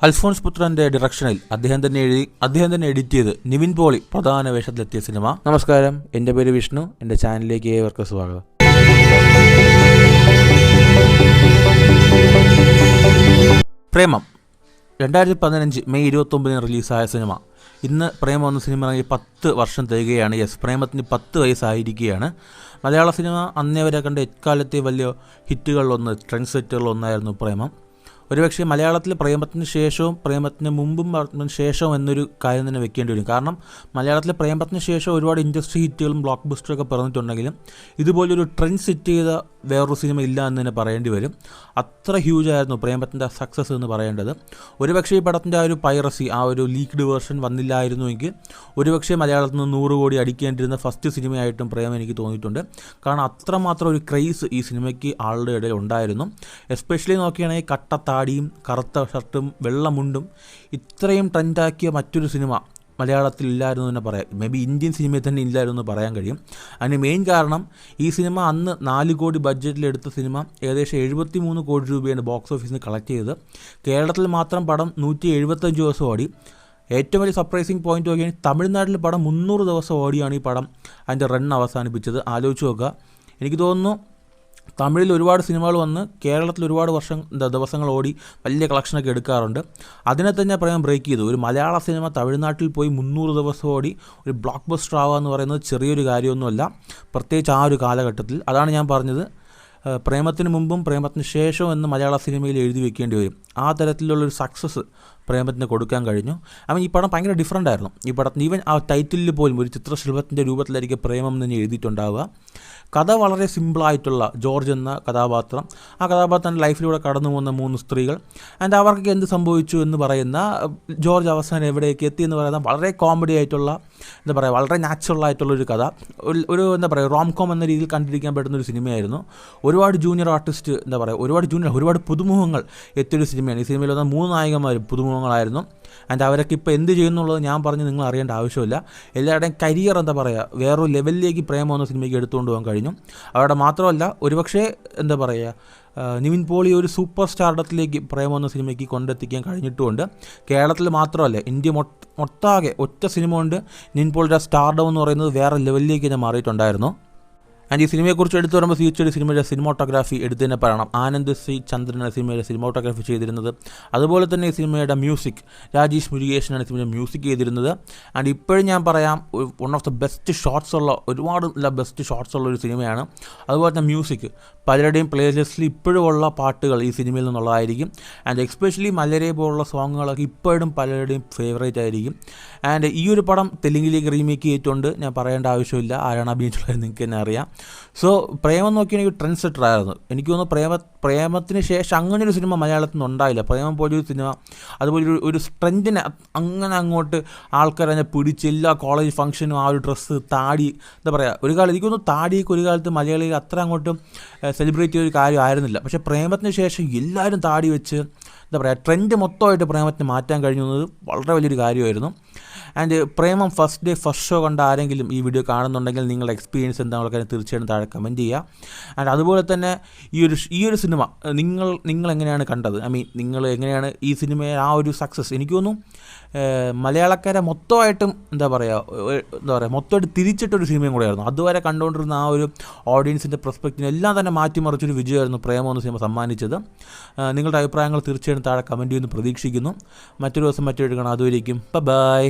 അൽഫോൺസ് പുത്രന്റെ ഡിറക്ഷനിൽ അദ്ദേഹം തന്നെ എഡിറ്റ് ചെയ്ത് നിവിൻ പോളി പ്രധാന വേഷത്തിലെത്തിയ സിനിമ. നമസ്കാരം, എൻ്റെ പേര് വിഷ്ണു. എൻ്റെ ചാനലിലേക്ക് ഏവർക്കും സ്വാഗതം. പ്രേമം 2015 മെയ് 29 റിലീസായ സിനിമ. ഇന്ന് പ്രേമം എന്ന സിനിമ ഇറങ്ങി 10 വർഷം തികയാണ്. പ്രേമത്തിന് 10 വയസ്സായിരിക്കുകയാണ്. മലയാള സിനിമ അന്നേ വരെ കണ്ട എക്കാലത്തെ വലിയ ഹിറ്റുകളിലൊന്ന്, ട്രെൻഡ് സെറ്റുകളിലൊന്നായിരുന്നു പ്രേമം. ഒരുപക്ഷെ മലയാളത്തിൽ പ്രേമത്തിന് ശേഷവും പ്രേമത്തിന് മുമ്പും ശേഷവും എന്നൊരു കാര്യം തന്നെ വെക്കേണ്ടി വരും. കാരണം മലയാളത്തിൽ പ്രേമത്തിന് ശേഷം ഒരുപാട് ഇൻഡസ്ട്രി ഹിറ്റുകളും ബ്ലോക്ക് ബസ്റ്ററൊക്കെ പറഞ്ഞിട്ടുണ്ടെങ്കിലും ഇതുപോലൊരു ട്രെൻഡ് സെറ്റ് ചെയ്ത വേറൊരു സിനിമ ഇല്ല എന്ന് തന്നെ പറയേണ്ടി വരും. അത്ര ഹ്യൂജായിരുന്നു പ്രേമത്തിൻ്റെ സക്സസ് എന്ന് പറയേണ്ടത്. ഒരുപക്ഷെ ഈ പടത്തിൻ്റെ ആ ഒരു പൈറസി, ആ ഒരു ലീക്ക്ഡ് വേർഷൻ വന്നില്ലായിരുന്നുവെങ്കിൽ ഒരുപക്ഷെ മലയാളത്തിൽ നിന്ന് 100 കോടി അടിക്കേണ്ടിരുന്ന ഫസ്റ്റ് സിനിമയായിട്ടും പ്രേമം എനിക്ക് തോന്നിയിട്ടുണ്ട്. കാരണം അത്രമാത്രം ഒരു ക്രൈസ് ഈ സിനിമയ്ക്ക് ആളുടെ ഇടയിൽ ഉണ്ടായിരുന്നു. എസ്പെഷ്യലി നോക്കുകയാണെങ്കിൽ കട്ട താടിയും കറുത്ത ഷർട്ടും വെള്ളമുണ്ടും ഇത്രയും ട്രെൻഡാക്കിയ മറ്റൊരു സിനിമ മലയാളത്തിൽ ഇല്ലായിരുന്നു എന്ന് പറയാം. മേ ബി ഇന്ത്യൻ സിനിമയിൽ തന്നെ ഇല്ലായിരുന്നു എന്ന് പറയാൻ കഴിയും. അതിന് മെയിൻ കാരണം ഈ സിനിമ അന്ന് 4 കോടി ബഡ്ജറ്റിലെടുത്ത സിനിമ ഏകദേശം 73 കോടി രൂപയാണ് ബോക്സ് ഓഫീസിൽ നിന്ന് കളക്ട് ചെയ്തത്. കേരളത്തിൽ മാത്രം പടം 175 ദിവസം ഓടി. ഏറ്റവും വലിയ സർപ്രൈസിങ് പോയിന്റ് നോക്കിയാൽ തമിഴ്നാട്ടിൽ പടം 300 ദിവസം ഓടിയാണ് ഈ പടം അതിൻ്റെ റൺ അവസാനിപ്പിച്ചത്. ആലോചിച്ച് നോക്കുക. എനിക്ക് തോന്നുന്നു തമിഴിൽ ഒരുപാട് സിനിമകൾ വന്ന് കേരളത്തിൽ ഒരുപാട് ദിവസങ്ങൾ ഓടി വലിയ കളക്ഷനൊക്കെ എടുക്കാറുണ്ട്. അതിനെ തന്നെ പറയാൻ ബ്രേക്ക് ചെയ്തു. ഒരു മലയാള സിനിമ തമിഴ്നാട്ടിൽ പോയി 300 ദിവസം ഓടി ഒരു ബ്ലോക്ക് ബസ്റ്റർ ആവുക എന്ന് പറയുന്നത് ചെറിയൊരു കാര്യമൊന്നുമല്ല, പ്രത്യേകിച്ച് ആ ഒരു കാലഘട്ടത്തിൽ. അതാണ് ഞാൻ പറഞ്ഞത്, പ്രേമത്തിന് മുമ്പും പ്രേമത്തിന് ശേഷവും എന്ന് മലയാള സിനിമയിൽ എഴുതി വെക്കേണ്ടി വരും. ആ തരത്തിലുള്ളൊരു സക്സസ് പ്രേമത്തിന് കൊടുക്കാൻ കഴിഞ്ഞു. ഈ പടം ഭയങ്കര ഡിഫറൻ്റ് ആയിരുന്നു. ഈ പടത്തിന് ഈവൻ ആ ടൈറ്റിലിൽ പോലും ഒരു ചിത്രശില്പത്തിൻ്റെ രൂപത്തിലായിരിക്കും പ്രേമം എന്ന് തന്നെ എഴുതിയിട്ടുണ്ടാവുക. കഥ വളരെ സിമ്പിളായിട്ടുള്ള ജോർജ് എന്ന കഥാപാത്രം, ആ കഥാപാത്രത്തിൻ്റെ ലൈഫിലൂടെ കടന്നു പോകുന്ന 3 സ്ത്രീകൾ ആൻഡ് അവർക്കൊക്കെ എന്ത് സംഭവിച്ചു എന്ന് പറയുന്ന, ജോർജ് അവസാനം എവിടേക്ക് എത്തി എന്ന് പറയുന്ന വളരെ കോമഡി ആയിട്ടുള്ള, വളരെ നാച്ചുറൽ ആയിട്ടുള്ളൊരു കഥ. ഒരു റോം കോം എന്ന രീതിയിൽ കണ്ടിരിക്കാൻ പറ്റുന്നൊരു സിനിമയായിരുന്നു. ഒരുപാട് ജൂനിയർ ആർട്ടിസ്റ്റ്, ഒരുപാട് പുതുമുഖങ്ങൾ എത്തിയൊരു സിനിമയാണ്. ഈ സിനിമയിൽ വന്ന 3 നായകന്മാരും പുതുമുഖങ്ങളായിരുന്നു. ആൻഡ് അവരൊക്കെ ഇപ്പോൾ എന്ത് ചെയ്യുന്നുള്ളത് ഞാൻ പറഞ്ഞ് നിങ്ങൾ അറിയേണ്ട ആവശ്യമില്ല. എല്ലാവരുടെയും കരിയർ വേറൊരു ലെവലിലേക്ക് പ്രേമം എന്ന സിനിമയ്ക്ക് എടുത്തുകൊണ്ട് പോകാൻ കഴിഞ്ഞു. അവരുടെ മാത്രമല്ല, ഒരുപക്ഷെ നിവിൻ പോളി ഒരു സൂപ്പർ സ്റ്റാർഡത്തിലേക്ക് പ്രേമം എന്ന സിനിമയ്ക്ക് കൊണ്ടെത്തിക്കാൻ കഴിഞ്ഞിട്ടുമുണ്ട്. കേരളത്തിൽ മാത്രമല്ല, ഇന്ത്യ മൊട്ടാകെ ഒറ്റ സിനിമ കൊണ്ട് നിവിൻ പോളിയുടെ സ്റ്റാർഡം എന്ന് പറയുന്നത് വേറെ ലെവലിലേക്ക് തന്നെ മാറിയിട്ടുണ്ടായിരുന്നു. ആൻഡ് ഈ സിനിമയെക്കുറിച്ച് എടുത്തു പറയുമ്പോൾ തീർച്ചയായിട്ടും സിനിമയുടെ സിനിമോട്ടോഗ്രാഫി എടുത്തു തന്നെ പറയണം. ആനന്ദ് സി ചന്ദ്രനാണ് സിനിമയുടെ സിനിമോട്ടോഗ്രാഫി ചെയ്തിരുന്നത്. അതുപോലെ തന്നെ ഈ സിനിമയുടെ മ്യൂസിക് രാജേഷ് മുരുകേശനാണ് സിനിമയുടെ മ്യൂസിക് ചെയ്തിരുന്നത്. ആൻഡ് ഇപ്പോഴും ഞാൻ പറയാം, one of the best shots ഉള്ള ഒരു സിനിമയാണ്. അതുപോലെ തന്നെ മ്യൂസിക് പലരുടെയും പ്ലേലിസ്റ്റിൽ ഇപ്പോഴും ഉള്ള പാട്ടുകൾ ഈ സിനിമയിൽ നിന്നുള്ളതായിരിക്കും. ആൻഡ് എക്സ്പെഷ്യലി മലരെ പോലുള്ള സോങ്ങുകളൊക്കെ ഇപ്പോഴും പലരുടെയും ഫേവറേറ്റ് ആയിരിക്കും. ആൻഡ് ഈ ഒരു പടം തെലുങ്കിലേക്ക് റീമേക്ക് ചെയ്തിട്ടുണ്ട്. ഞാൻ പറയേണ്ട ആവശ്യമില്ല, ആരാണ് അഭിനയിച്ചുള്ളത് നിങ്ങൾക്ക് തന്നെ അറിയാം. സോ പ്രേമം നോക്കിയാണെങ്കിൽ ട്രെൻഡ് സെറ്റർ ആയിരുന്നു. എനിക്ക് തോന്നുന്നു പ്രേമത്തിന് ശേഷം അങ്ങനെ ഒരു സിനിമ മലയാളത്തിൽ നിന്ന് ഉണ്ടായില്ല. പ്രേമം പോലൊരു സിനിമ, അതുപോലെ ഒരു ട്രെൻഡിനെ അങ്ങനെ അങ്ങോട്ട് ആൾക്കാരെ പിടിച്ച് എല്ലാ കോളേജ് ഫംഗ്ഷനും ആ ഒരു ഡ്രസ്സ്, താടി, ഒരു കാലം എനിക്ക് തോന്നുന്നു താടിയൊക്കെ ഒരു കാലത്ത് മലയാളികൾ അത്ര അങ്ങോട്ടും സെലിബ്രേറ്റ് ചെയ്തൊരു കാര്യമായിരുന്നില്ല. പക്ഷേ പ്രേമത്തിന് ശേഷം എല്ലാവരും താടി വെച്ച് ട്രെൻഡ് മൊത്തമായിട്ട് പ്രേമത്തിന് മാറ്റാൻ കഴിഞ്ഞത് വളരെ വലിയൊരു കാര്യമായിരുന്നു. And Premam first day first show കണ്ട ആരെങ്കിലും ഈ വീഡിയോ കാണുന്നുണ്ടെങ്കിൽ നിങ്ങളുടെ എക്സ്പീരിയൻസ് എന്താണെന്നൊക്കെ തീർച്ചയായിട്ടും താഴെ കമൻറ്റ് ചെയ്യുക. ആൻഡ് അതുപോലെ തന്നെ ഈ ഒരു സിനിമ നിങ്ങൾ എങ്ങനെയാണ് കണ്ടത്? നിങ്ങൾ എങ്ങനെയാണ് ഈ സിനിമയെ ആ ഒരു സക്സസ്? എനിക്ക് തോന്നുന്നു മലയാളക്കാരെ മൊത്തമായിട്ടും മൊത്തമായിട്ട് തിരിച്ചിട്ടൊരു സിനിമയും കൂടെയായിരുന്നു. അതുവരെ കണ്ടുകൊണ്ടിരുന്ന ആ ഒരു ഓഡിയൻസിൻ്റെ പെർസ്പെക്റ്റീവ് എല്ലാം തന്നെ മാറ്റിമറിച്ചൊരു വിജയമായിരുന്നു പ്രേമം എന്ന സിനിമ സമ്മാനിച്ചത്. നിങ്ങളുടെ അഭിപ്രായങ്ങൾ തീർച്ചയായിട്ടും താഴെ കമൻറ്റ് ചെയ്യുമെന്ന് പ്രതീക്ഷിക്കുന്നു. മറ്റൊരു ദിവസം മറ്റൊരു കാണാം. അതുവരേക്കും ബൈ.